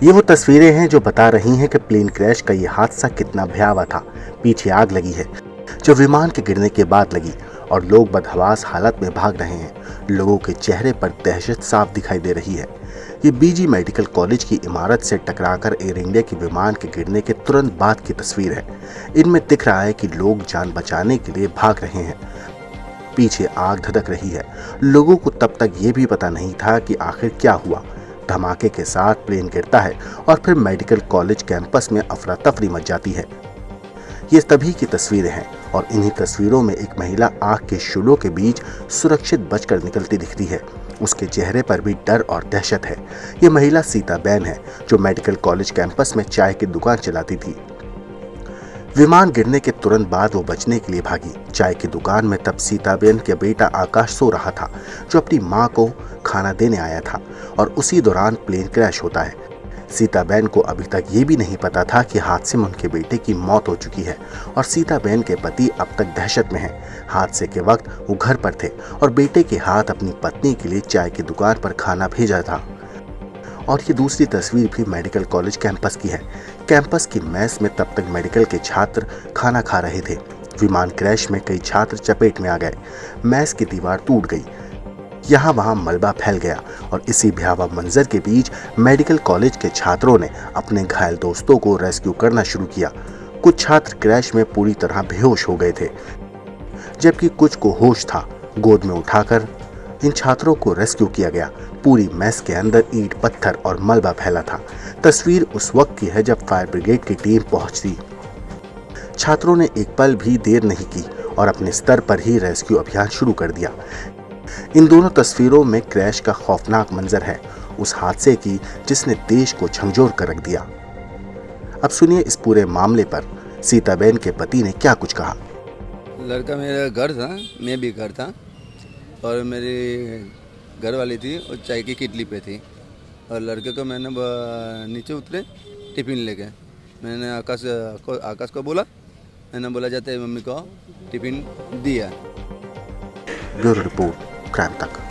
ये वो तस्वीरें हैं जो बता रही हैं कि प्लेन क्रैश का ये हादसा कितना भयावह था। पीछे आग लगी है जो विमान के गिरने के बाद लगी और लोग बदहवास हालत में भाग रहे हैं। लोगों के चेहरे पर दहशत साफ दिखाई दे रही है। ये बीजी मेडिकल कॉलेज की इमारत से टकराकर एयर इंडिया के विमान के गिरने के तुरंत बाद की तस्वीर है। इनमें दिख रहा है कि लोग जान बचाने के लिए भाग रहे हैं। पीछे आग धधक रही है। लोगों को तब तक ये भी पता नहीं था कि आखिर क्या हुआ। धमाके के साथ प्लेन गिरता है और फिर मेडिकल कॉलेज कैंपस में अफरा तफरी मच जाती है। ये तभी की तस्वीरें हैं और इन्हीं तस्वीरों में एक महिला आग के शूलों के बीच सुरक्षित बचकर निकलती दिखती है। उसके चेहरे पर भी डर और दहशत है। ये महिला सीताबेन है जो मेडिकल कॉलेज कैंपस में चाय की दुकान चलाती थी। विमान गिरने के तुरंत बाद वो बचने के लिए भागी। चाय की दुकान में तब सीताबेन के बेटा आकाश सो रहा था जो अपनी मां को खाना देने आया था और उसी दौरान प्लेन क्रैश होता है। सीताबेन को अभी तक ये भी नहीं पता था कि हादसे में उनके बेटे की मौत हो चुकी है और सीताबेन के पति अब तक दहशत में हैं। हादसे के वक्त वो घर पर थे और बेटे के हाथ अपनी पत्नी के लिए चाय की दुकान पर खाना भेजा था। और ये दूसरी तस्वीर भी मेडिकल कॉलेज कैंपस की है। कैंपस की मेस में तब तक मेडिकल के छात्र खाना खा रहे थे। विमान क्रैश में कई छात्र चपेट में आ गए। मेस की दीवार टूट गई। यहाँ वहाँ मलबा फैल गया और इसी भयावह मंजर के बीच मेडिकल कॉलेज के छात्रों ने अपने घायल दोस्तों को रेस्क्यू करना शुरू किया। कुछ छात्र क्रैश में पूरी तरह बेहोश हो गए थे जबकि कुछ को होश था। गोद में उठाकर इन छात्रों को रेस्क्यू किया गया। पूरी मेस के अंदर ईंट पत्थर और मलबा फैला था। तस्वीर उस वक्त की है जब फायर ब्रिगेड की टीम पहुंची। छात्रों ने एक पल भी देर नहीं की और अपने स्तर पर ही रेस्क्यू अभियान शुरू कर दिया। इन दोनों तस्वीरों में क्रैश का खौफनाक मंजर है, उस हादसे की जिसने देश को झकझोर कर रख दिया। अब सुनिए इस पूरे मामले पर सीताबेन के पति ने क्या कुछ कहा। लड़का मेरा घर था, मैं भी घर था और मेरी घर वाली थी और चाय की किटली पे थी और लड़के को मैंने नीचे उतरे टिफ़िन लेके मैंने आकाश को बोला, मैंने बोला जाते मम्मी को टिफ़िन दिया। ब्यूरो रिपोर्ट, क्राइम तक।